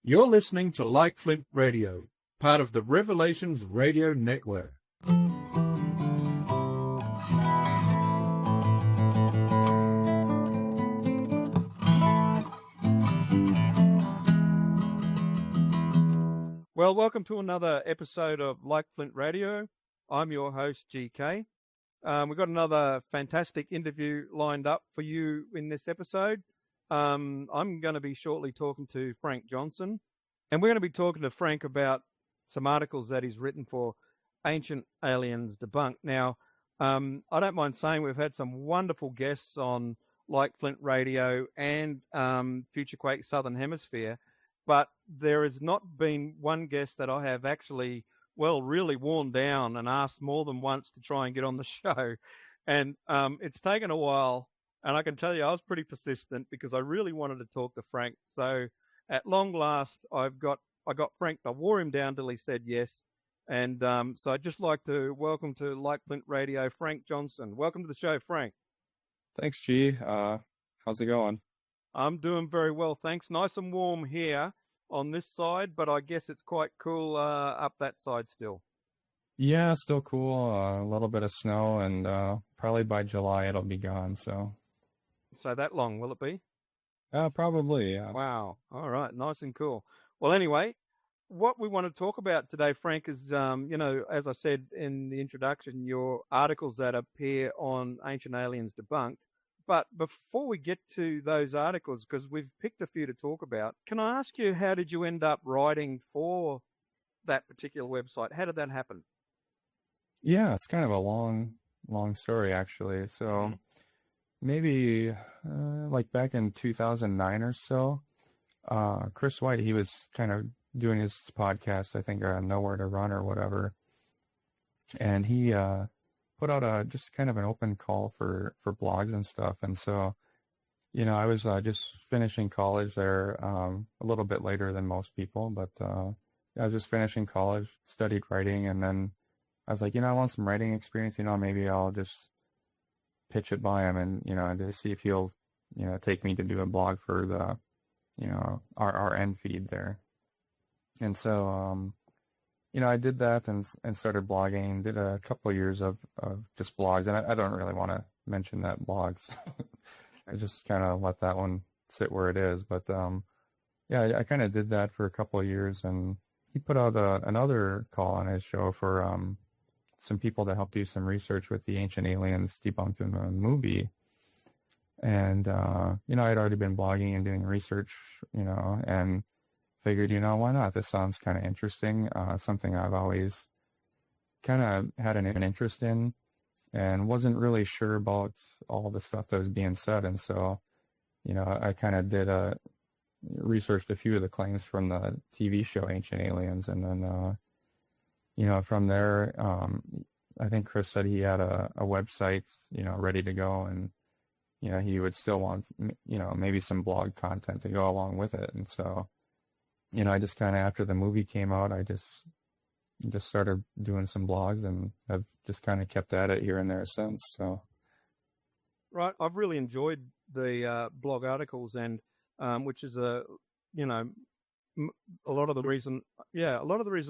You're listening to Like Flint Radio, part of the Revelations Radio Network. Well, welcome to another episode of Like Flint Radio. I'm your host, GK. We've got another fantastic interview lined up for you in this episode. I'm going to be shortly talking to Frank Johnson, and we're going to be talking to Frank about some articles that he's written for Ancient Aliens Debunked. Now, I don't mind saying we've had some wonderful guests on Like Flint Radio and Future Quake Southern Hemisphere, but there has not been one guest that I have actually, really worn down and asked more than once to try and get on the show. And it's taken a while. And I can tell you, I was pretty persistent because I really wanted to talk to Frank. So at long last, I got Frank. I wore him down till he said yes. And so I'd just like to welcome to Like Flint Radio, Frank Johnson. Welcome to the show, Frank. Thanks, G. How's it going? I'm doing very well, thanks. Nice and warm here on this side, but I guess it's quite cool up that side still. Yeah, still cool. A little bit of snow, and probably by July it'll be gone. So that long, will it be? Probably, yeah. Wow. All right. Nice and cool. Well, anyway, what we want to talk about today, Frank, is, as I said in the introduction, your articles that appear on Ancient Aliens Debunked. But before we get to those articles, because we've picked a few to talk about, can I ask you, how did you end up writing for that particular website? How did that happen? Yeah, it's kind of a long story, actually. So maybe like back in 2009 or so, Chris White, he was kind of doing his podcast, I think, Nowhere to Run or whatever. And he put out just kind of an open call for blogs and stuff. And so, I was just finishing college there a little bit later than most people, but I was just finishing college, studied writing, and then I was like, I want some writing experience, maybe I'll just pitch it by him and, to see if he'll, take me to do a blog for the, our end feed there. And so, I did that and started blogging, did a couple of years of just blogs. And I don't really want to mention that blogs. I just kind of let that one sit where it is. But, I kind of did that for a couple of years. And he put out another call on his show for some people to help do some research with the Ancient Aliens Debunked in a movie. And, I'd already been blogging and doing research, and figured, why not? This sounds kind of interesting. Something I've always kind of had an interest in and wasn't really sure about all the stuff that was being said. And so, I kind of did researched a few of the claims from the TV show Ancient Aliens. And then, from there, I think Chris said he had a website, ready to go. And, he would still want, maybe some blog content to go along with it. And so, I just kind of, after the movie came out, I just started doing some blogs and have just kind of kept at it here and there since. So, right, I've really enjoyed the blog articles, and which is a lot of the reason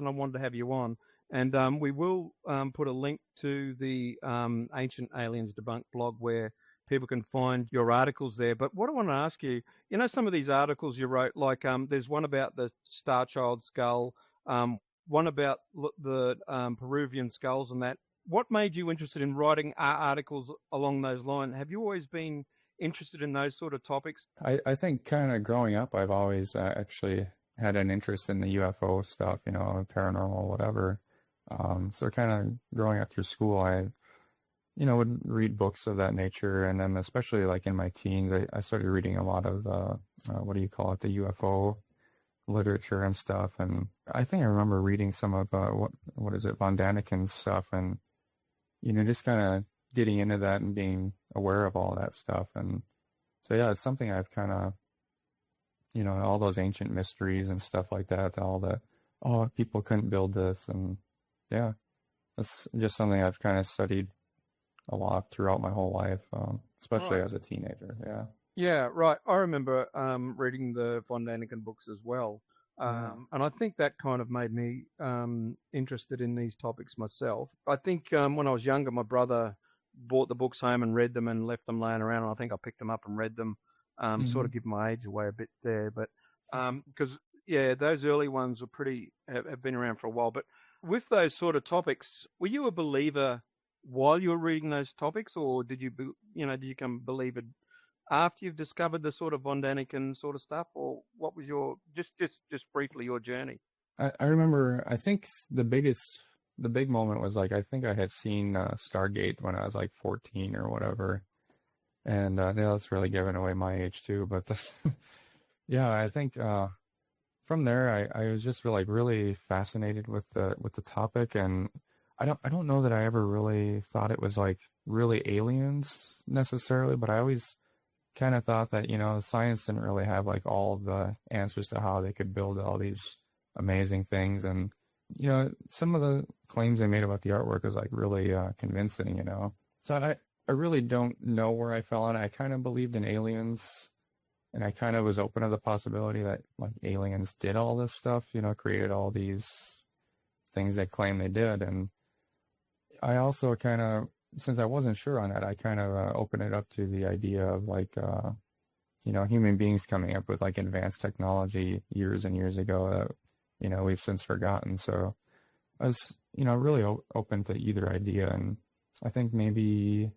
I wanted to have you on. And we will put a link to the Ancient Aliens Debunked blog where people can find your articles there. But what I want to ask you, some of these articles you wrote, like there's one about the Starchild Skull, one about the Peruvian skulls and that. What made you interested in writing articles along those lines? Have you always been interested in those sort of topics? I think kind of growing up, I've always actually had an interest in the UFO stuff, paranormal, whatever. So kind of growing up through school, I would read books of that nature. And then especially like in my teens, I started reading a lot of the UFO literature and stuff. And I think I remember reading some of, what is it, Von Daniken's stuff, and, just kind of getting into that and being aware of all that stuff. And so, yeah, it's something I've kind of, all those ancient mysteries and stuff like that, people couldn't build this. And yeah, that's just something I've kind of studied a lot throughout my whole life, especially as a teenager. Yeah. Yeah, right. I remember reading the Von Daniken books as well. And I think that kind of made me interested in these topics myself. I think when I was younger, my brother bought the books home and read them and left them laying around. And I think I picked them up and read them, sort of give my age away a bit there. But because, those early ones have been around for a while. But with those sort of topics, were you a believer while you were reading those topics, or did you become a believer after you've discovered the sort of Von Daniken sort of stuff, or what was your, just briefly, your journey? I remember, I think the big moment was like, I think I had seen Stargate when I was like 14 or whatever. And that's really giving away my age too. But yeah, I think from there, I was just really fascinated with the topic. And I don't know that I ever really thought it was like really aliens necessarily, but I always kind of thought that, science didn't really have like all the answers to how they could build all these amazing things. And, some of the claims they made about the artwork was like really convincing, So I really don't know where I fell on it. I kind of believed in aliens, and I kind of was open to the possibility that like aliens did all this stuff, created all these things they claim they did. And I also kind of, since I wasn't sure on that, I kind of opened it up to the idea of like, human beings coming up with like advanced technology years and years ago that, we've since forgotten. So I was, really open to either idea. And I think maybe,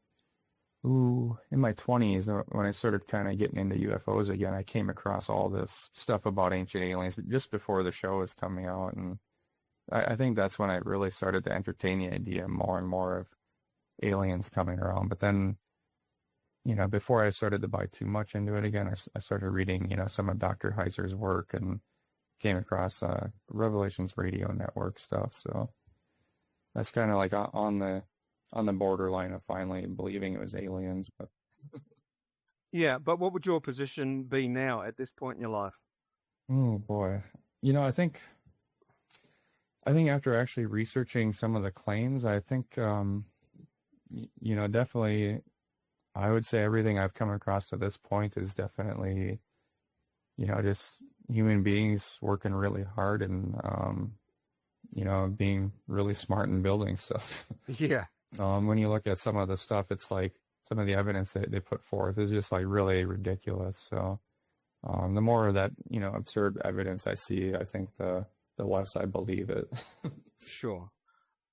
in my 20s, when I started kind of getting into UFOs again, I came across all this stuff about ancient aliens just before the show was coming out. And I think that's when I really started to entertain the idea more and more of aliens coming around. But then, before I started to buy too much into it again, I started reading, some of Dr. Heiser's work and came across Revelations Radio Network stuff. So that's kind of like on the borderline of finally believing it was aliens. But yeah, but what would your position be now at this point in your life? Oh boy, I think after actually researching some of the claims, I think definitely, I would say everything I've come across to this point is definitely, just human beings working really hard and, being really smart in building stuff. Yeah. When you look at some of the stuff, it's like some of the evidence that they put forth is just like really ridiculous. So the more of that, absurd evidence I see, I think the less I believe it. Sure.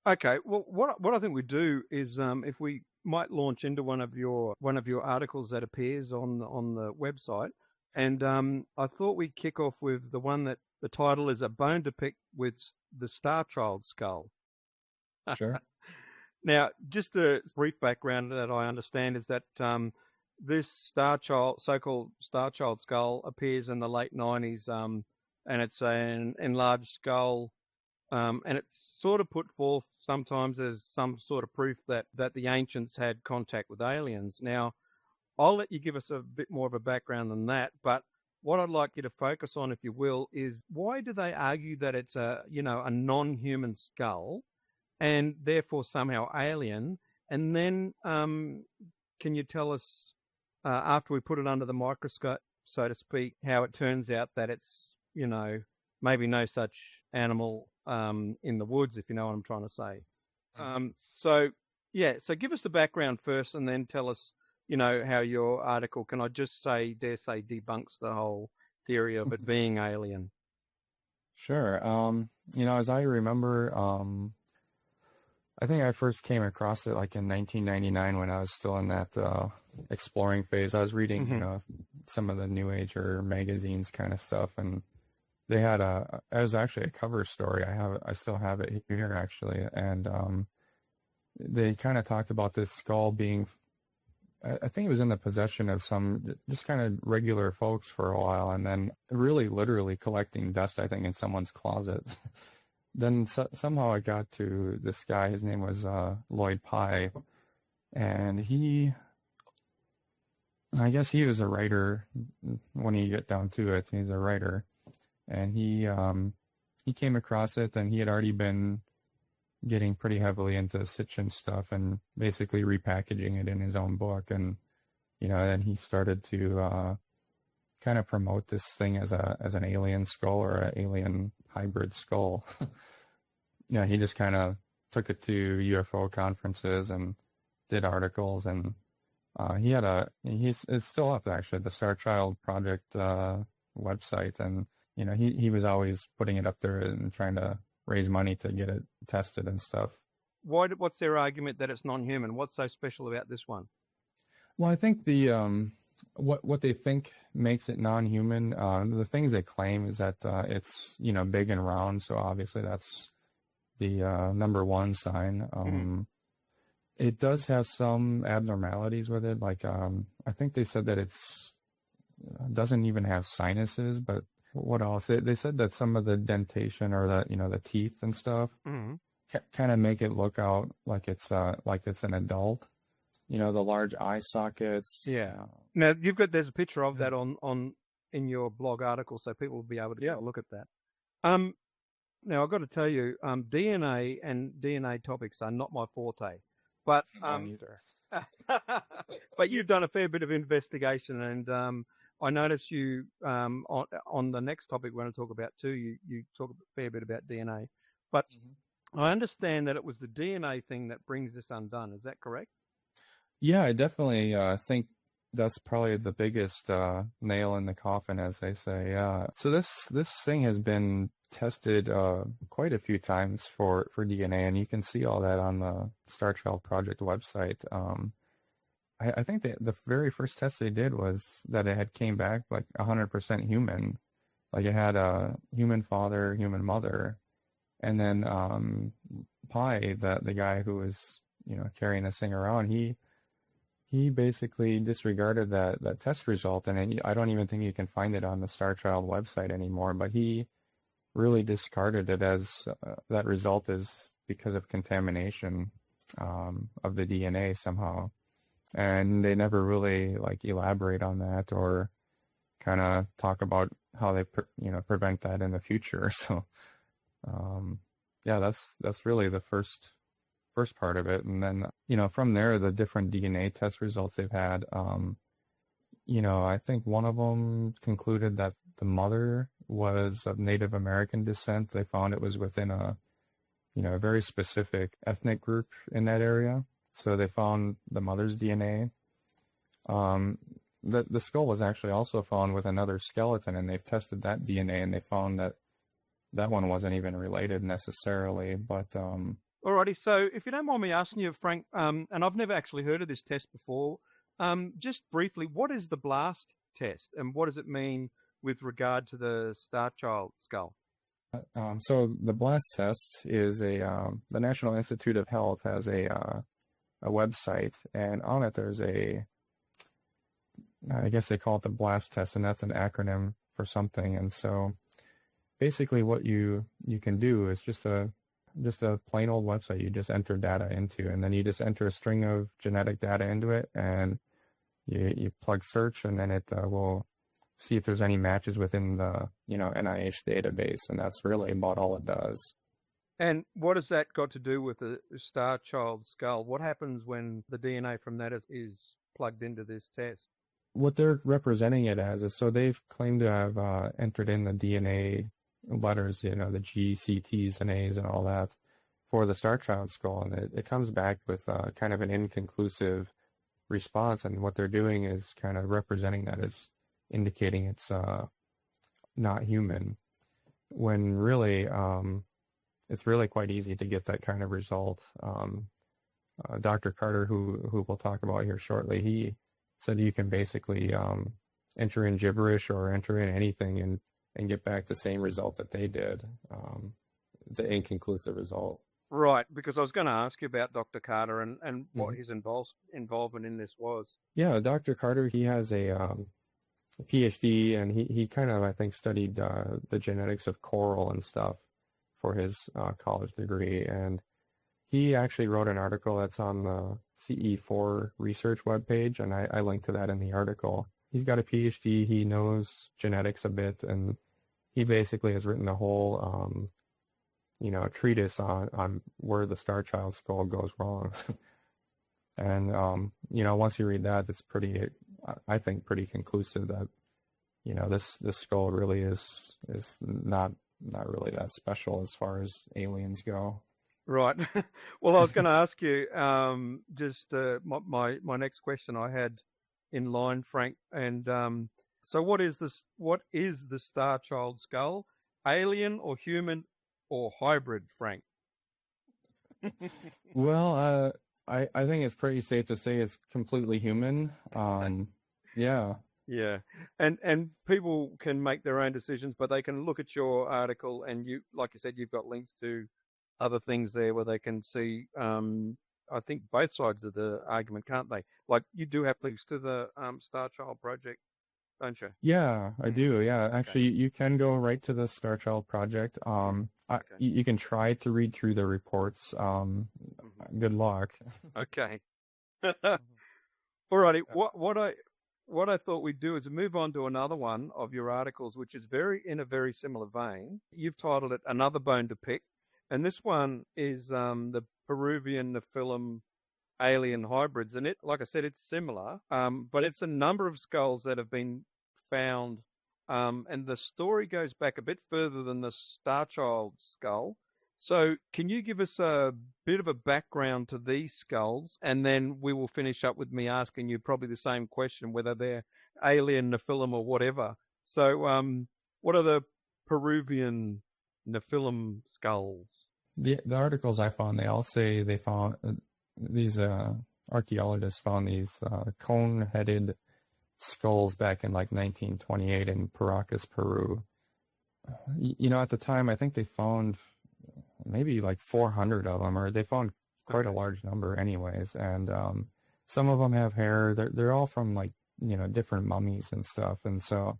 Okay. Well, what I think we do is if we might launch into one of your articles that appears on the website, and I thought we'd kick off with the one that the title is "A Bone Depict with the Starchild Skull." Sure. Now, just a brief background that I understand is that this so-called Starchild Skull appears in the late 90s, and it's an enlarged skull, and it's sort of put forth sometimes as some sort of proof that the ancients had contact with aliens. Now, I'll let you give us a bit more of a background than that, but what I'd like you to focus on, if you will, is why do they argue that it's a non-human skull and therefore somehow alien? And then can you tell us, after we put it under the microscope, so to speak, how it turns out that it's, maybe no such animal in the woods, if you know what I'm trying to say. So give us the background first and then tell us, how your article, can I just dare say, debunks the whole theory of it being alien. Sure. As I remember, I think I first came across it like in 1999 when I was still in that exploring phase. I was reading, some of the New Ager magazines kind of stuff, and they had it was actually a cover story. I still have it here actually, and they kind of talked about this skull being, I think it was in the possession of some just kind of regular folks for a while, and then really literally collecting dust, I think, in someone's closet. Then somehow I got to this guy. His name was Lloyd Pye, and I guess he was a writer when you get down to it. He's a writer, and he came across it, and he had already been getting pretty heavily into Sitchin stuff and basically repackaging it in his own book. And, then he started to kind of promote this thing as an alien skull or an alien hybrid skull. Yeah, he just kind of took it to UFO conferences and did articles, and it's still up actually, the Starchild Project website, and he was always putting it up there and trying to raise money to get it tested and stuff. What's their argument that it's non-human? What's so special about this one? Well, I think the what they think makes it non-human, the things they claim is that it's big and round, so obviously that's the number one sign. It does have some abnormalities with it, like I think they said that it's doesn't even have sinuses, but what else? They said that some of the dentation or the teeth and stuff kind of make it look out like it's an adult. The large eye sockets. Yeah. Now there's a picture of that on in your blog article, so people will be able to look at that. Now I've got to tell you, DNA and DNA topics are not my forte, but neither. But you've done a fair bit of investigation, and I noticed you on the next topic we're going to talk about too. You talk a fair bit about DNA, but I understand that it was the DNA thing that brings this undone. Is that correct? Yeah, I definitely think that's probably the biggest nail in the coffin, as they say. So this thing has been tested quite a few times for DNA, and you can see all that on the Starchild Project website. I think that the very first test they did was that it had came back like 100% human. Like it had a human father, human mother, and then Pi, the guy who was carrying this thing around, he basically disregarded that test result, and I don't even think you can find it on the Starchild website anymore, but he really discarded it as that result is because of contamination of the DNA somehow. And they never really elaborate on that or kind of talk about how they prevent that in the future. So that's really the first part of it. And then from there, the different DNA test results they've had, I think one of them concluded that the mother was of Native American descent. They found it was within a very specific ethnic group in that area. So they found the mother's DNA. The skull was actually also found with another skeleton, and they've tested that DNA, and they found that one wasn't even related necessarily. But alrighty, so if you don't mind me asking you, Frank, and I've never actually heard of this test before, just briefly, what is the blast test, and what does it mean with regard to the Starchild Skull? So the blast test is the National Institute of Health has a website, and on it there's I guess they call it the blast test, and that's an acronym for something. And so basically what you can do is just a plain old website. You just enter data into, and then you just enter a string of genetic data into it, and you plug search, and then it will see if there's any matches within the NIH database, and that's really about all it does. And what has that got to do with the Starchild Skull? What happens when the DNA from that is plugged into this test? What they're representing it as is, so they've claimed to have entered in the DNA letters, the G, C, T's, and A's and all that for the Starchild Skull, and it comes back with kind of an inconclusive response, and what they're doing is kind of representing that as indicating it's not human, when really it's really quite easy to get that kind of result. Dr. Carter, who we'll talk about here shortly, he said you can basically enter in gibberish or enter in anything and get back the same result that they did, the inconclusive result. Right, because I was going to ask you about Dr. Carter and what his involvement in this was. Yeah, Dr. Carter, he has a PhD, and he kind of, I think, studied the genetics of coral and stuff for his college degree, and he actually wrote an article that's on the CE4 research webpage, and I linked to that in the article. He's got a PhD, he knows genetics a bit, and he basically has written a whole treatise on where the Starchild Skull goes wrong. And once you read that, it's pretty, I think, pretty conclusive that this skull really is not really that special as far as aliens go. Right. Well, I was going to ask you my next question I had in line, Frank. And so, what is this? What is the Starchild Skull? Alien or human or hybrid, Frank? Well, I think it's pretty safe to say it's completely human. Yeah. Yeah, and people can make their own decisions, but they can look at your article, and you, like you said, you've got links to other things there where they can see. I think both sides of the argument, can't they? Like you do have links to the Starchild project, don't you? Yeah, I do. Yeah, Okay. actually, you can go right to the Starchild project. You can try to read through the reports. Good luck. Okay. Alrighty. What I thought we'd do is move on to another one of your articles, which is in a very similar vein. You've titled it "Another Bone to Pick," and this one is the Peruvian Nephilim alien hybrids, and like I said, it's similar, but it's a number of skulls that have been found, and the story goes back a bit further than the Starchild skull. So can you give us a bit of a background to these skulls, and then we will finish up with me asking you probably the same question, whether they're alien, Nephilim, or whatever. So what are the Peruvian Nephilim skulls? The articles I found, they all say they found these archaeologists found these cone-headed skulls back in like 1928 in Paracas, Peru. At the time, I think they found maybe like 400 of them, or they found quite a large number anyways. And some of them have hair. They're all from like, different mummies and stuff. And so,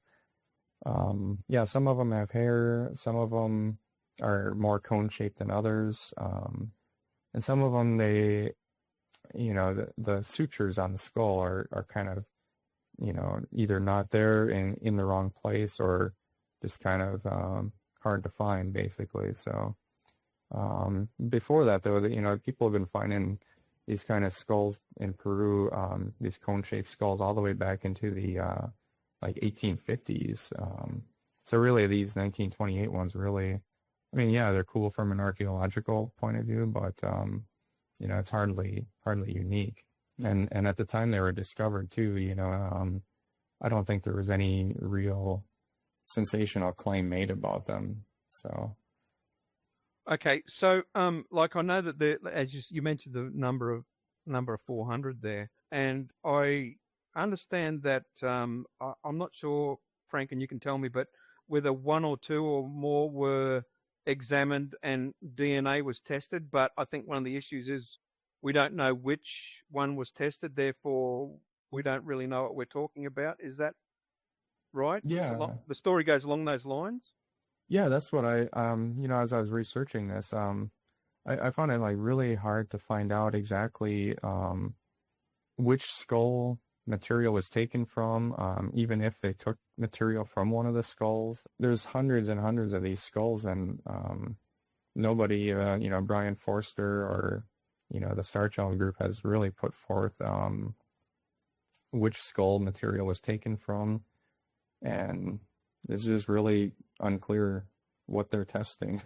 some of them have hair. Some of them are more cone-shaped than others. And some of them, the sutures on the skull are kind of, either not there in the wrong place or just kind of hard to find, basically. So before that, though, people have been finding these kind of skulls in Peru, these cone-shaped skulls, all the way back into the like 1850s. So really, these 1928 ones really, they're cool from an archaeological point of view, but it's hardly unique. And at the time they were discovered too, I don't think there was any real sensational claim made about them. So. Okay, so like I know that as you mentioned the number of 400 there, and I understand that I'm not sure, Frank, and you can tell me, but whether one or two or more were examined and DNA was tested, but I think one of the issues is we don't know which one was tested, therefore we don't really know what we're talking about. Is that right? Yeah. The story goes along those lines? Yeah, that's what I, as I was researching this, I found it like really hard to find out exactly which skull material was taken from, even if they took material from one of the skulls. There's hundreds and hundreds of these skulls, and nobody, Brian Forster or, the Starchild group has really put forth which skull material was taken from, and it's just really unclear what they're testing.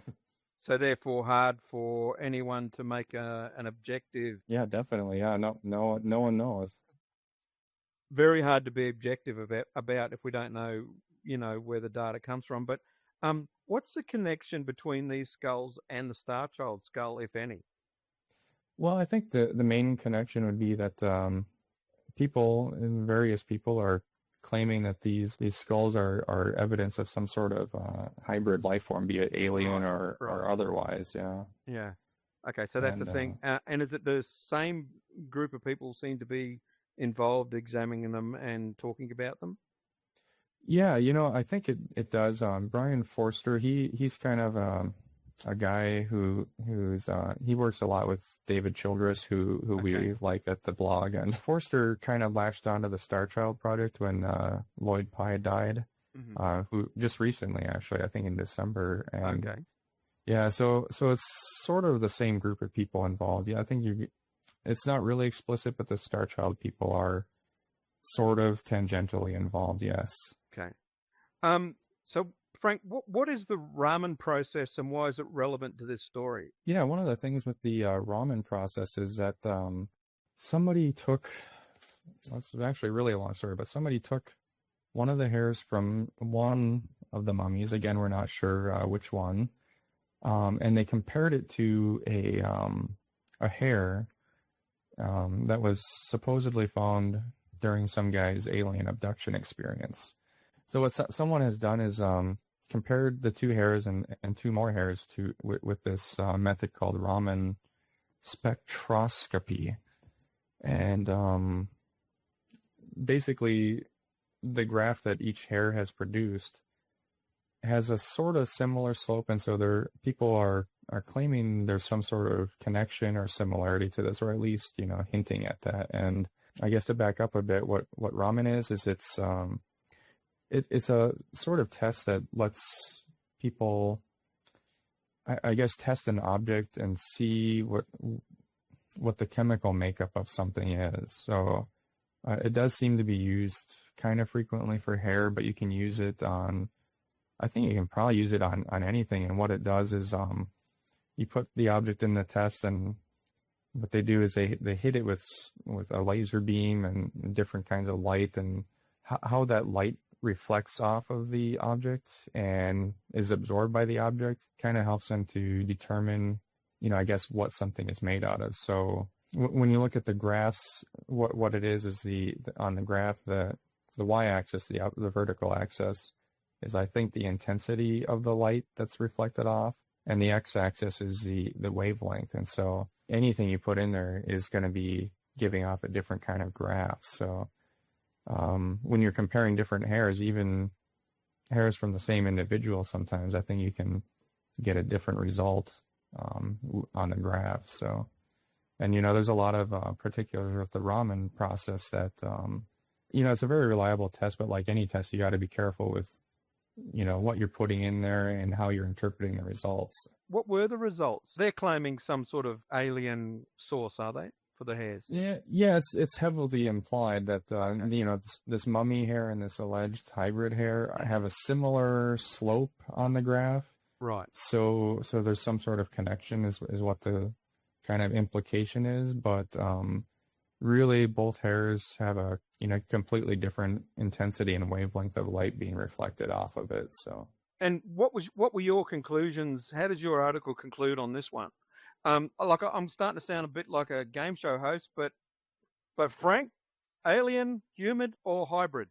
So therefore hard for anyone to make an objective. Yeah, definitely. Yeah, no one knows. Very hard to be objective about if we don't know, where the data comes from. But what's the connection between these skulls and the Starchild skull, if any? Well, I think the main connection would be that various people are claiming that these skulls are evidence of some sort of hybrid life form, be it alien or otherwise. Yeah. Yeah. Okay, so that's the thing. And is it the same group of people seem to be involved examining them and talking about them? Yeah, I think it does. Brian Forster, he's kind of a guy who's he works a lot with David Childress, who we like at the blog. And Forster kind of latched onto the Starchild project when Lloyd Pye died, who just recently, actually, I think in December. And yeah, so it's sort of the same group of people involved. Yeah, I think it's not really explicit, but the Starchild people are sort of tangentially involved. Yes. Okay. So, Frank, what is the Raman process and why is it relevant to this story? Yeah, one of the things with the Raman process is that somebody took, well, it's actually really a long story, but somebody took one of the hairs from one of the mummies. Again, we're not sure which one. And they compared it to a hair that was supposedly found during some guy's alien abduction experience. So what someone has done is compared the two hairs and two more hairs with this method called Raman spectroscopy. And basically, the graph that each hair has produced has a sort of similar slope, and so people are claiming there's some sort of connection or similarity to this, or at least, hinting at that. And I guess to back up a bit, what Raman is it's a sort of test that lets people, I guess, test an object and see what the chemical makeup of something is. So it does seem to be used kind of frequently for hair, but you can use it on, I think you can probably use it on anything. And what it does is you put the object in the test, and what they do is they hit it with a laser beam and different kinds of light, and how that light reflects off of the object and is absorbed by the object kind of helps them to determine, I guess, what something is made out of. So when you look at the graphs, what it is on the graph, the y-axis, the vertical axis is, I think, the intensity of the light that's reflected off, and the x-axis is the wavelength. And so anything you put in there is going to be giving off a different kind of graph. So when you're comparing different hairs, even hairs from the same individual, sometimes I think you can get a different result on the graph. So, and there's a lot of particulars with the Raman process that it's a very reliable test, but like any test, you got to be careful with what you're putting in there and how you're interpreting the results. What were the results? They're claiming some sort of alien source, are they, for the hairs? Yeah. It's heavily implied that this mummy hair and this alleged hybrid hair have a similar slope on the graph. Right. So there's some sort of connection is what the kind of implication is, but really both hairs have a completely different intensity and wavelength of light being reflected off of it. So. And what were your conclusions? How did your article conclude on this one? I'm starting to sound a bit like a game show host, but Frank, alien, human, or hybrid?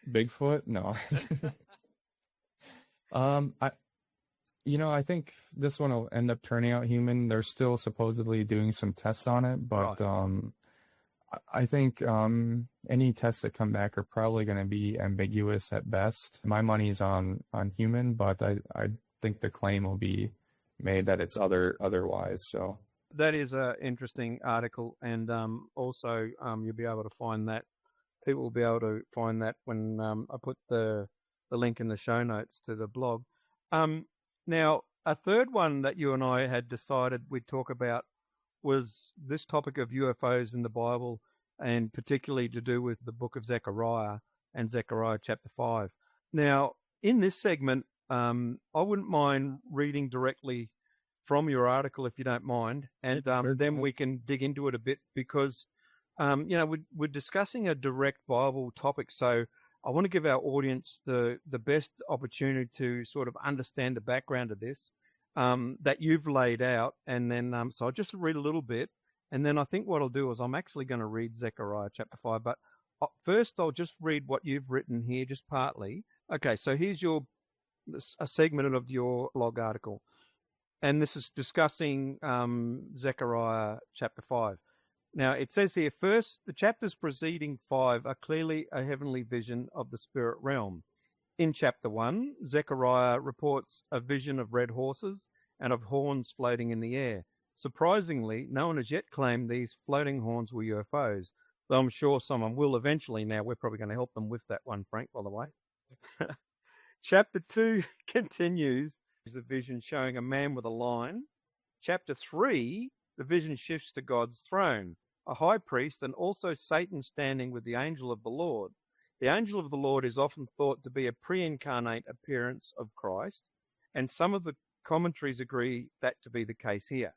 Bigfoot? No. I think this one will end up turning out human. They're still supposedly doing some tests on it, but right. I think any tests that come back are probably going to be ambiguous at best. My money's on human, but I think the claim will be made that it's otherwise. So that is an interesting article, and also you'll be able to find that. People will be able to find that when I put the link in the show notes to the blog. Now, a third one that you and I had decided we'd talk about was this topic of UFOs in the Bible, and particularly to do with the book of Zechariah and Zechariah chapter 5. Now, in this segment, I wouldn't mind reading directly from your article, if you don't mind, and then we can dig into it a bit, because we're discussing a direct Bible topic, so I want to give our audience the best opportunity to sort of understand the background of this that you've laid out, and then so I'll just read a little bit, and then I think what I'll do is I'm actually going to read Zechariah chapter 5, but first I'll just read what you've written here, just partly. Okay, so here's a segment of your blog article, and this is discussing Zechariah chapter 5. Now, it says here, first, the chapters preceding 5 are clearly a heavenly vision of the spirit realm. In chapter 1, Zechariah reports a vision of red horses and of horns floating in the air. Surprisingly, no one has yet claimed these floating horns were UFOs, though I'm sure someone will eventually. Now, we're probably going to help them with that one, Frank, by the way. Chapter 2 continues with a vision showing a man with a line. Chapter 3, the vision shifts to God's throne. a high priest, and also Satan standing with the angel of the Lord. The angel of the Lord is often thought to be a pre-incarnate appearance of Christ, and some of the commentaries agree that to be the case here.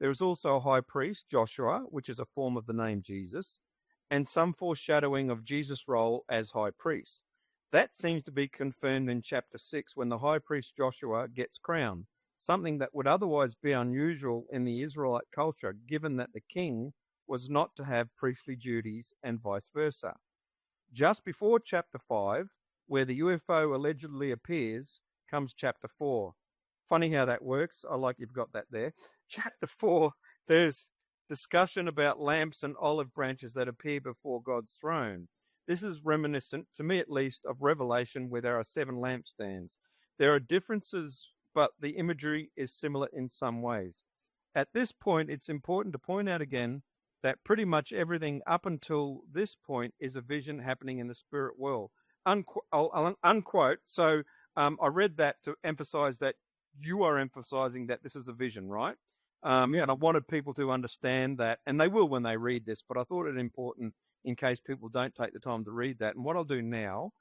There is also a high priest, Joshua, which is a form of the name Jesus, and some foreshadowing of Jesus' role as high priest. That seems to be confirmed in chapter 6 when the high priest Joshua gets crowned, something that would otherwise be unusual in the Israelite culture, given that the king was not to have priestly duties and vice versa. Just before chapter 5, where the UFO allegedly appears, comes chapter 4. Funny how that works. I like you've got that there. Chapter 4, there's discussion about lamps and olive branches that appear before God's throne. This is reminiscent, to me at least, of Revelation, where there are 7 lampstands. There are differences, but the imagery is similar in some ways. At this point, it's important to point out again that pretty much everything up until this point is a vision happening in the spirit world. I'll unquote. So I read that to emphasize that you are emphasizing that this is a vision, right? And I wanted people to understand that, and they will when they read this, but I thought it important in case people don't take the time to read that. And what I'll do now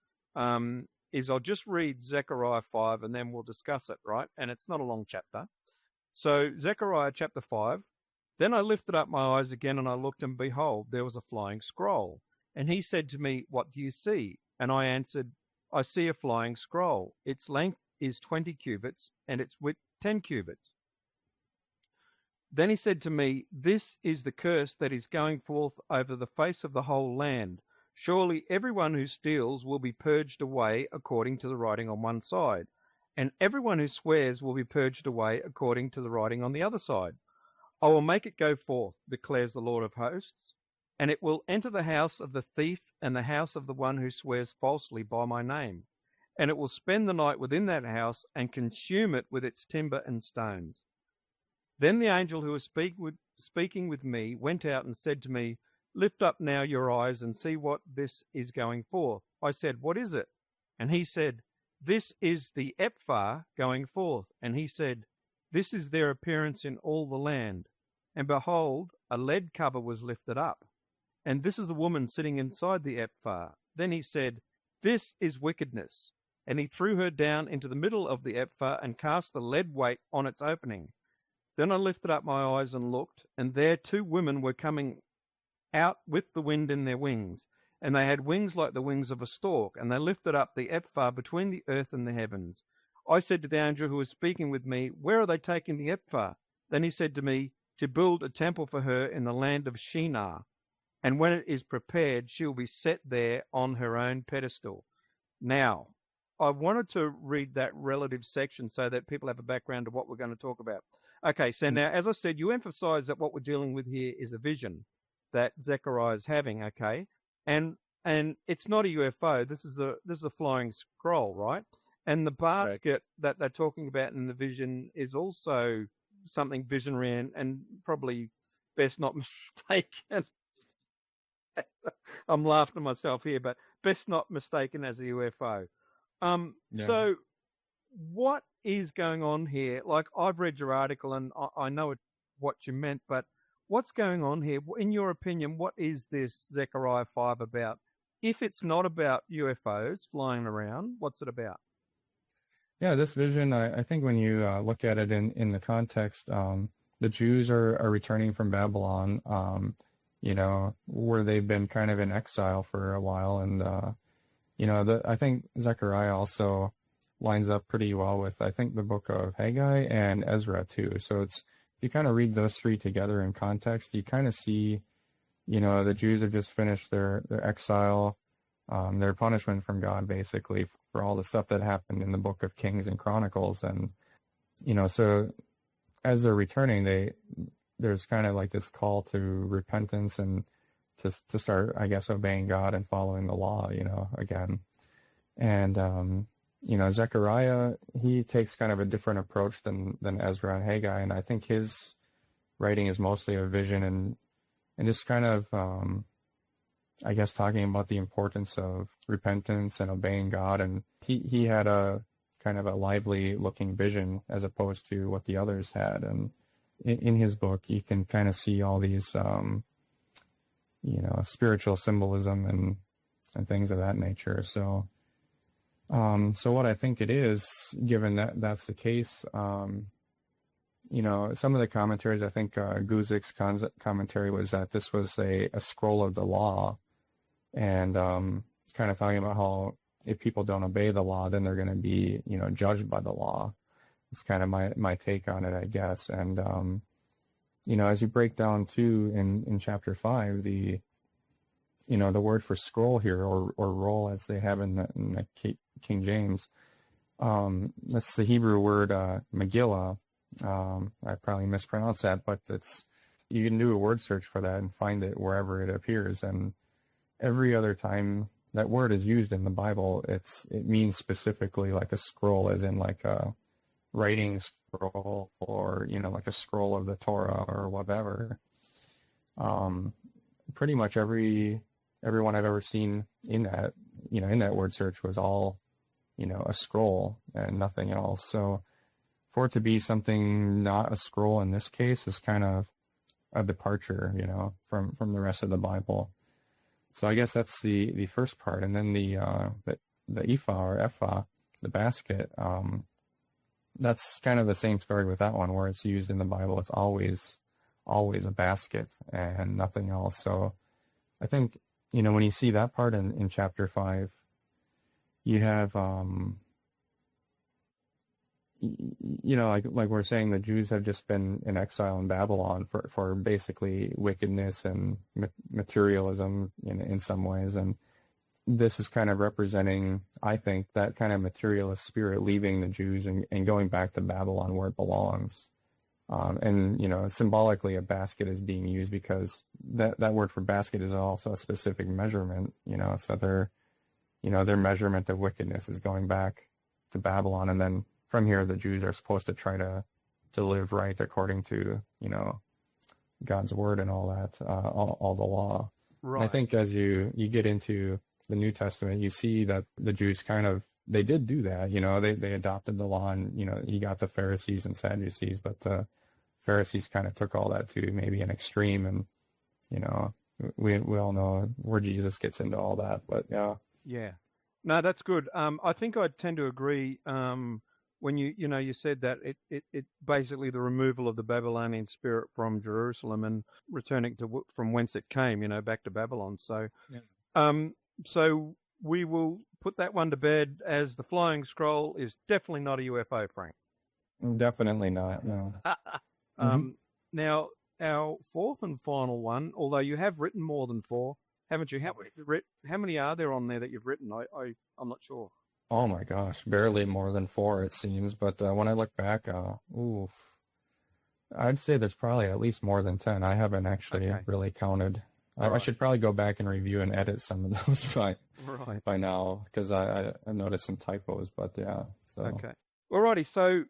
is I'll just read Zechariah 5 and then we'll discuss it, right? And it's not a long chapter. So Zechariah chapter 5, then I lifted up my eyes again and I looked, and behold, there was a flying scroll. And he said to me, what do you see? And I answered, I see a flying scroll. Its length is 20 cubits and its width 10 cubits. Then he said to me, this is the curse that is going forth over the face of the whole land. Surely everyone who steals will be purged away according to the writing on one side, and everyone who swears will be purged away according to the writing on the other side. I will make it go forth, declares the Lord of hosts, and it will enter the house of the thief and the house of the one who swears falsely by my name. And it will spend the night within that house and consume it with its timber and stones. Then the angel who was speaking with me went out and said to me, lift up now your eyes and see what this is going forth. I said, what is it? And he said, this is the LFR going forth. And he said, this is their appearance in all the land. And behold, a lead cover was lifted up. And this is a woman sitting inside the LFR. Then he said, this is wickedness. And he threw her down into the middle of the LFR and cast the lead weight on its opening. Then I lifted up my eyes and looked, and there 2 women were coming out with the wind in their wings. And they had wings like the wings of a stork, and they lifted up the LFR between the earth and the heavens. I said to the angel who was speaking with me, where are they taking the LFR? Then he said to me, to build a temple for her in the land of Shinar. And when it is prepared, she will be set there on her own pedestal. Now, I wanted to read that relative section so that people have a background of what we're going to talk about. Okay, so now, as I said, you emphasize that what we're dealing with here is a vision that Zechariah is having, okay? And it's not a UFO. This is a flying scroll, right? And the basket that they're talking about in the vision is also something visionary and probably best not mistaken. I'm laughing at myself here, but best not mistaken as a UFO. So what is going on here? Like, I've read your article and I know what you meant, but what's going on here? In your opinion, what is this Zechariah 5 about? If it's not about UFOs flying around, what's it about? Yeah, this vision, I think when you look at it in the context, the Jews are returning from Babylon, where they've been kind of in exile for a while. And, I think Zechariah also lines up pretty well with, I think, the book of Haggai and Ezra too. So if you kind of read those 3 together in context, you kind of see, the Jews have just finished their exile, their punishment from God, basically, for all the stuff that happened in the book of Kings and Chronicles. And, so as they're returning, there's kind of like this call to repentance and to start, I guess, obeying God and following the law, again. And, Zechariah, he takes kind of a different approach than Ezra and Haggai. And I think his writing is mostly a vision and just kind of, I guess, talking about the importance of repentance and obeying God. And he had a kind of a lively looking vision as opposed to what the others had. And in his book, you can kind of see all these, spiritual symbolism and things of that nature. So what I think it is, given that that's the case, some of the commentaries, I think Guzik's commentary was that this was a scroll of the law, and kind of talking about how if people don't obey the law, then they're going to be, judged by the law. It's kind of my take on it, I guess. And, as you break down too in chapter 5, the word for scroll here, or roll as they have in the King James, that's the Hebrew word Megillah. I probably mispronounced that, but you can do a word search for that and find it wherever it appears. And every other time that word is used in the Bible, it means specifically like a scroll, as in like a writing scroll, or like a scroll of the Torah or whatever. Pretty much everyone I've ever seen in that word search was all a scroll and nothing else. So for it to be something not a scroll in this case is kind of a departure, from the rest of the Bible. So I guess that's the first part. And then the ephah or ephah, the basket, that's kind of the same story with that one, where it's used in the Bible. It's always a basket and nothing else. So I think, when you see that part in chapter 5, you have, like we're saying, the Jews have just been in exile in Babylon for basically wickedness and materialism in some ways. And this is kind of representing, I think, that kind of materialist spirit leaving the Jews and going back to Babylon where it belongs. And symbolically, a basket is being used because that word for basket is also a specific measurement, so their measurement of wickedness is going back to Babylon. And then from here, the Jews are supposed to try to live right according to, God's word and all that, all the law. Right. And I think as you get into the New Testament, you see that the Jews they did do that. They adopted the law, and, you got the Pharisees and Sadducees, but the Pharisees kind of took all that to maybe an extreme. And, we all know where Jesus gets into all that, but yeah. Yeah. No, that's good. I think I tend to agree, when you said that it basically the removal of the Babylonian spirit from Jerusalem and returning from whence it came, back to Babylon. So, yeah. So we will put that one to bed, as the flying scroll is definitely not a UFO, Frank. Definitely not. No. Now our fourth and final one, although you have written more than 4, haven't you? How many are there on there that you've written? I'm not sure. Oh my gosh, barely more than 4 it seems. But when I look back, I'd say there's probably at least more than 10. I haven't actually really counted. I should probably go back and review and edit some of those by now, because I noticed some typos. But yeah. So. Okay. Alrighty. So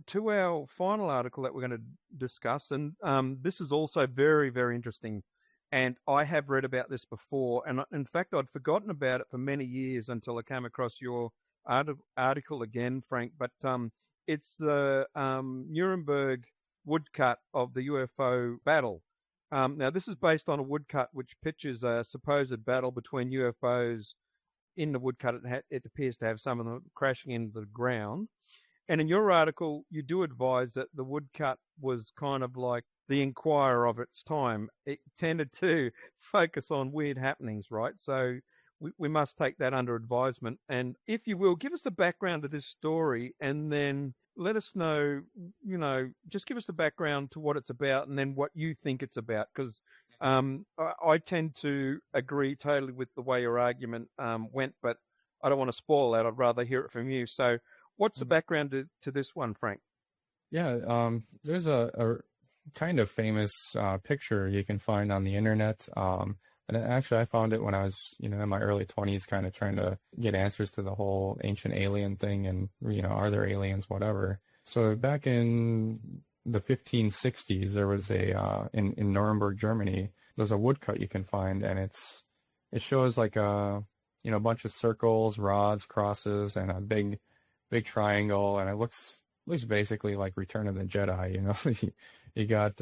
to our final article that we're going to discuss, and this is also very, very interesting. And I have read about this before, and in fact, I'd forgotten about it for many years until I came across your article again, Frank. But it's the Nuremberg woodcut of the UFO battle. Now, this is based on a woodcut which pictures a supposed battle between UFOs. In the woodcut, it appears to have some of them crashing into the ground. And in your article, you do advise that the woodcut was kind of like the Inquirer of its time. It tended to focus on weird happenings, right? So we must take that under advisement. And if you will, give us the background of this story, and then let us know, just give us the background to what it's about, and then what you think it's about. Because I tend to agree totally with the way your argument went, but I don't want to spoil that. I'd rather hear it from you. So what's the background to this one, Frank? Yeah, there's a kind of famous picture you can find on the internet. And actually, I found it when I was, in my early 20s, kind of trying to get answers to the whole ancient alien thing and, are there aliens, whatever. So back in the 1560s, there was in Nuremberg, Germany, there's a woodcut you can find, and it shows like a bunch of circles, rods, crosses, and a big triangle, and it looks basically like Return of the Jedi. You got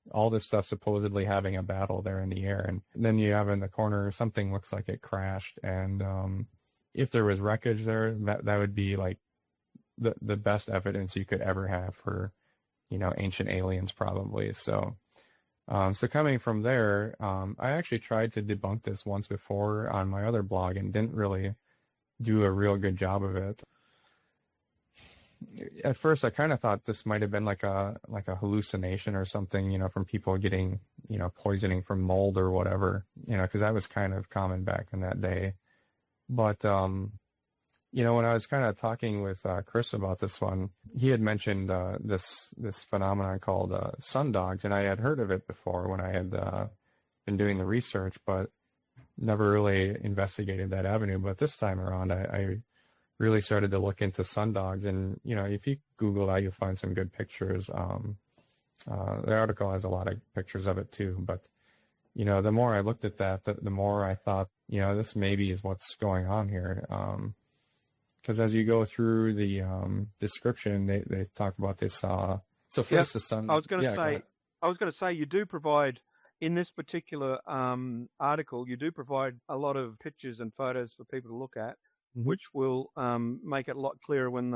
all this stuff supposedly having a battle there in the air. And then you have in the corner, something looks like it crashed. And if there was wreckage there, that would be like the best evidence you could ever have for, ancient aliens probably. So coming from there, I actually tried to debunk this once before on my other blog and didn't really do a real good job of it. At first, I kind of thought this might have been like a hallucination or something, from people getting, poisoning from mold or whatever, because that was kind of common back in that day. But, when I was kind of talking with Chris about this one, he had mentioned this phenomenon called sun dogs, and I had heard of it before when I had been doing the research, but never really investigated that avenue. But this time around, I really started to look into sun dogs, and if you Google that, you'll find some good pictures. The article has a lot of pictures of it too, but the more I looked at that, the more I thought, this maybe is what's going on here. Because as you go through the description, they talk about this. So first, the sun. I was going to say, you do provide in this particular article, you do provide a lot of pictures and photos for people to look at, which will make it a lot clearer when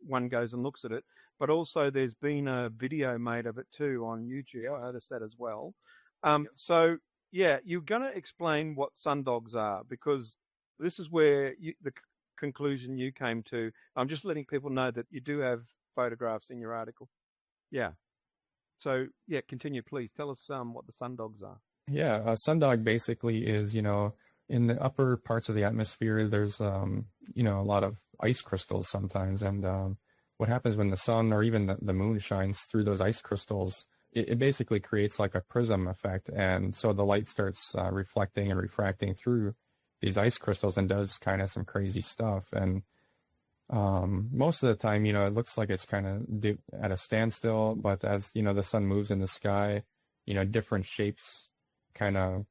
one goes and looks at it. But also there's been a video made of it too on YouTube. I noticed that as well. So, you're going to explain what sundogs are, because this is where the conclusion you came to. I'm just letting people know that you do have photographs in your article. Yeah. So, continue, please. Tell us what the sundogs are. Yeah, a sundog basically is, in the upper parts of the atmosphere, there's, a lot of ice crystals sometimes. And what happens when the sun or even the moon shines through those ice crystals, it basically creates like a prism effect. And so the light starts reflecting and refracting through these ice crystals and does kind of some crazy stuff. And most of the time, it looks like it's kind of at a standstill. But as, the sun moves in the sky, different shapes kind of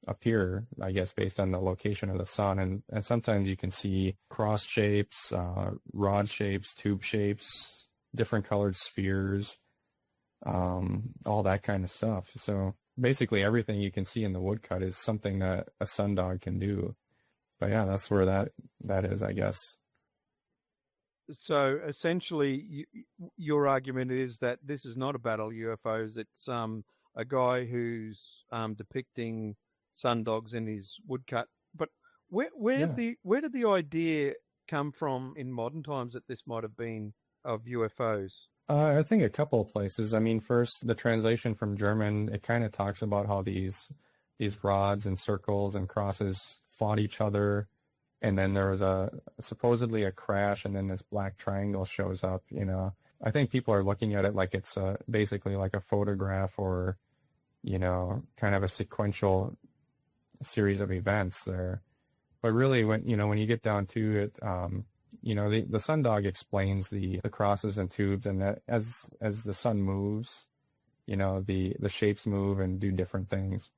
appear, I guess, based on the location of the sun. And sometimes you can see cross shapes, rod shapes, tube shapes, different colored spheres, all that kind of stuff. So basically everything you can see in the woodcut is something that a sundog can do. But yeah, that's where that is, I guess. So essentially, your argument is that this is not a battle of UFOs. It's a guy who's depicting sundogs in his woodcut. But where did the idea come from in modern times that this might have been of UFOs? I think a couple of places. I mean, first, the translation from German, it kind of talks about how these rods and circles and crosses fought each other. And then there was supposedly a crash, and then this black triangle shows up, I think people are looking at it like it's basically like a photograph or, kind of a sequential series of events there. But really, when you get down to it, the sundog explains the crosses and tubes, and that as the sun moves, the shapes move and do different things.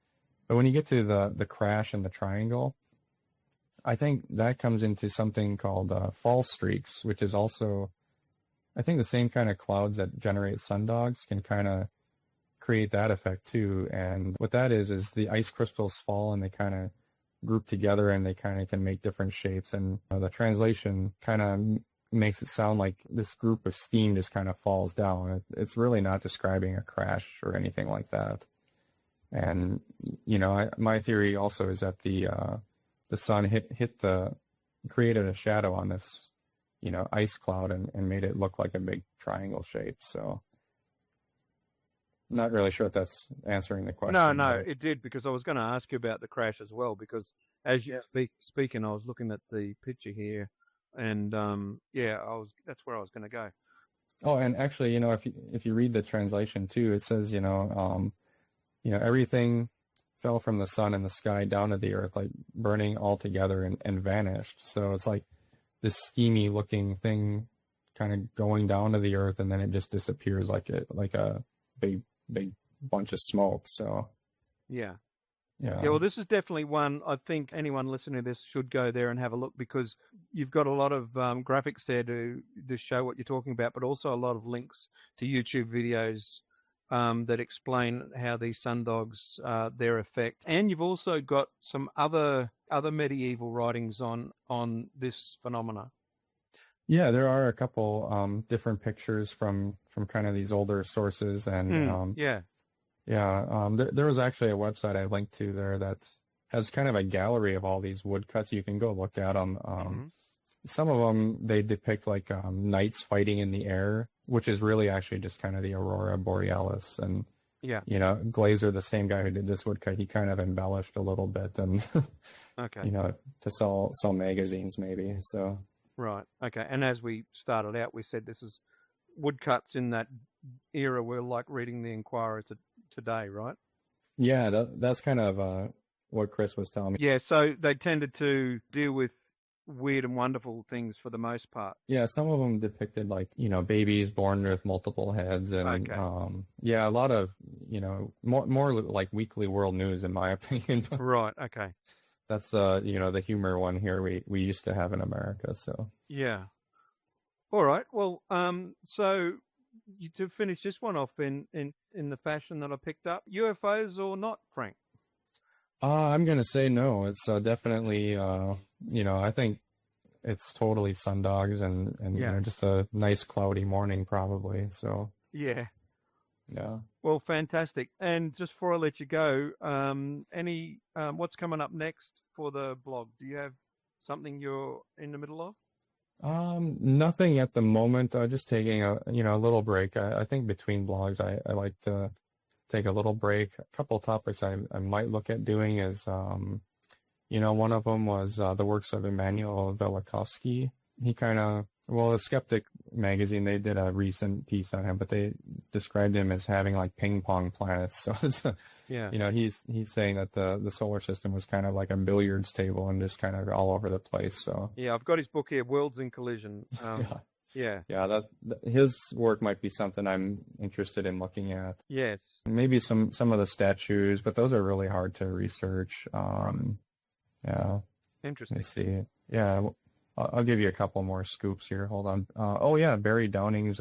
But when you get to the crash and the triangle, I think that comes into something called fall streaks, which is also, I think, the same kind of clouds that generate sundogs can kind of create that effect too. And what that is the ice crystals fall and they kind of group together and they kind of can make different shapes. And the translation kind of makes it sound like this group of steam just kind of falls down. It's really not describing a crash or anything like that. And, my theory also is that the sun created a shadow on this, ice cloud and made it look like a big triangle shape. So not really sure if that's answering the question. No, it did, because I was going to ask you about the crash as well, because as you speaking, I was looking at the picture here, and that's where I was going to go. Oh, and actually, if you read the translation too, it says, everything fell from the sun and the sky down to the earth, like burning all together and vanished. So it's like this schemy looking thing kind of going down to the earth, and then it just disappears like a big bunch of smoke. So yeah, well, this is definitely one I think anyone listening to this should go there and have a look, because you've got a lot of graphics there to show what you're talking about, but also a lot of links to YouTube videos that explain how these sundogs, their effect. And you've also got some other medieval writings on this phenomena. Yeah, there are a couple different pictures from kind of these older sources, and there was actually a website I linked to there that has kind of a gallery of all these woodcuts. You can go look at them. Some of them, they depict like knights fighting in the air, which is really actually just kind of the aurora borealis. And Glazer, the same guy who did this woodcut, he kind of embellished a little bit, and to sell magazines maybe. So. Right. Okay. And as we started out, we said this is woodcuts in that era were like reading the Inquirer today, right? Yeah, that's kind of what Chris was telling me. Yeah, so they tended to deal with weird and wonderful things for the most part. Yeah, some of them depicted like, babies born with multiple heads, and a lot of, more like weekly world news in my opinion. Right. Okay. That's the humor one here we used to have in America. So yeah. All right. Well, so to finish this one off in the fashion that I picked up, UFOs or not, Frank? I'm gonna say no. It's definitely I think it's totally sundogs and just a nice cloudy morning probably. So yeah. Yeah. Well, fantastic. And just before I let you go, what's coming up next for the blog? Do you have something you're in the middle of? Nothing at the moment. Just taking a little break. I think between blogs, I like to take a little break. A couple topics I might look at doing is, one of them was the works of Immanuel Velikovsky. He the Skeptic magazine, they did a recent piece on him, but they described him as having like ping pong planets. So it's, he's saying that the solar system was kind of like a billiards table and just kind of all over the place. So yeah, I've got his book here, Worlds in Collision. That his work might be something I'm interested in looking at. Yes, maybe some of the statues, but those are really hard to research. Yeah, interesting. Let me see. Yeah. I'll give you a couple more scoops here. Hold on. Barry Downing's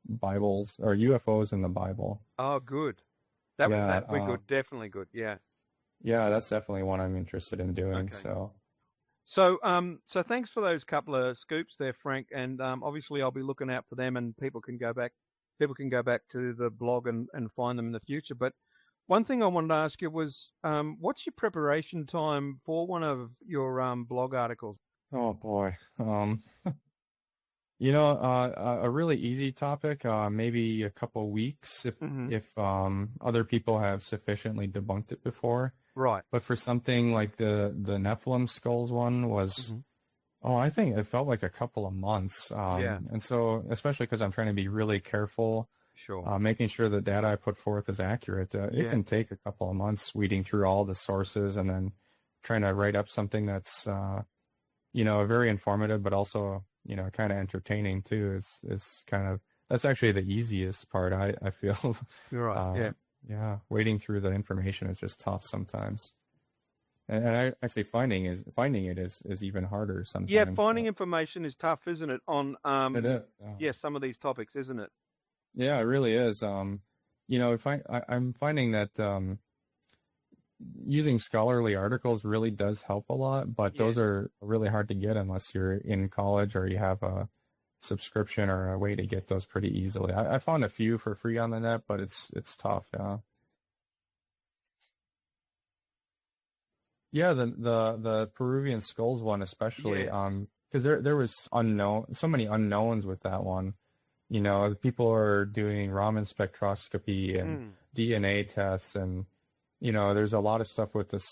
Bibles or UFOs in the Bible. Oh, good. That was good. Definitely good. Yeah. Yeah, that's definitely one I'm interested in doing. Okay. So thanks for those couple of scoops there, Frank. And obviously, I'll be looking out for them, and people can go back to the blog and find them in the future. But one thing I wanted to ask you was, what's your preparation time for one of your blog articles? Oh boy. A really easy topic, maybe a couple weeks if other people have sufficiently debunked it before. Right. But for something like the Nephilim skulls one was, I think it felt like a couple of months. And so, especially because I'm trying to be really careful, making sure the data I put forth is accurate. It can take a couple of months weeding through all the sources and then trying to write up something that's, very informative, but also, kind of entertaining too. Is kind of, that's actually the easiest part. I feel. You're right. Yeah. Wading through the information is just tough sometimes. And I actually finding it is even harder sometimes. Yeah. Finding information is tough, isn't it? On, it is. Some of these topics, isn't it? Yeah, it really is. If I'm finding that, using scholarly articles really does help a lot, but those are really hard to get unless you're in college or you have a subscription or a way to get those pretty easily. I found a few for free on the net, but it's tough. Yeah, the Peruvian Skulls one especially, because there was so many unknowns with that one. People are doing Raman spectroscopy and DNA tests, and there's a lot of stuff with the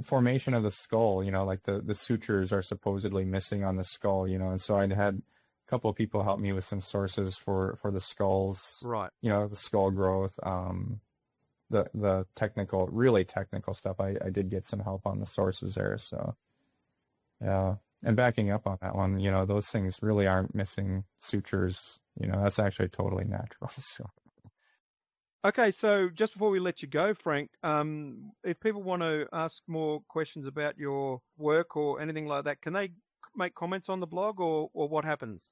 formation of the skull, like the sutures are supposedly missing on the skull, and so I had a couple of people help me with some sources for the skulls, right? The skull growth, the really technical stuff. I did get some help on the sources there. So yeah. And backing up on that one, those things really aren't missing sutures, that's actually totally natural. So. Okay, so just before we let you go, Frank, if people want to ask more questions about your work or anything like that, can they make comments on the blog or what happens?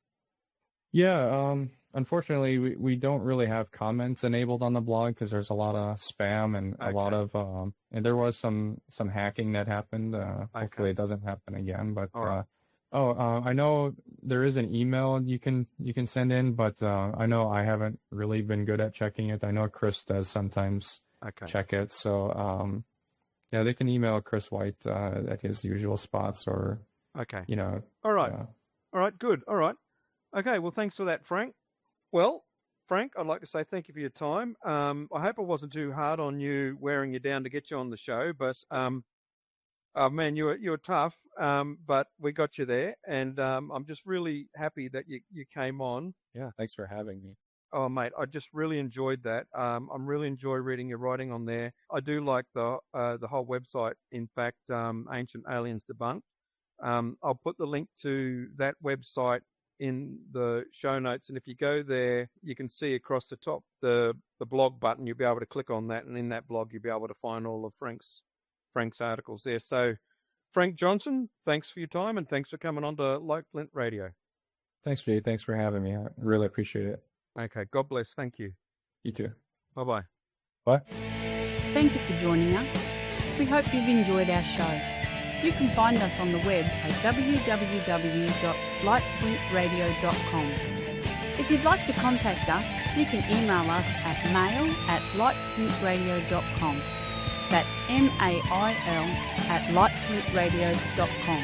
Yeah, unfortunately, we don't really have comments enabled on the blog because there's a lot of spam and a lot of and there was some hacking that happened. Hopefully, it doesn't happen again. But I know there is an email you can send in, but I know I haven't really been good at checking it. I know Chris does sometimes check it. So yeah, they can email Chris White at his usual spots or All right. All right. Good. All right. Okay, well, thanks for that, Frank. Well, Frank, I'd like to say thank you for your time. I hope I wasn't too hard on you, wearing you down to get you on the show, but man, you were tough, but we got you there, and I'm just really happy that you came on. Yeah, thanks for having me. Oh, mate, I just really enjoyed that. I really enjoy reading your writing on there. I do like the whole website. In fact, Ancient Aliens Debunked. I'll put the link to that website in the show notes, and if you go there, you can see across the top the blog button. You'll be able to click on that, and in that blog, you'll be able to find all of Frank's articles there. So, Frank Johnson, thanks for your time, and thanks for coming on to Like Flint Radio. Thanks, Jay. Thanks for having me. I really appreciate it. Okay, God bless. Thank you. You too. Bye-bye. Bye. Thank you for joining us. We hope you've enjoyed our show. You can find us on the web at www.likeflintradio.com. If you'd like to contact us, you can email us at mail@likeflintradio.com. That's mail@likeflintradio.com.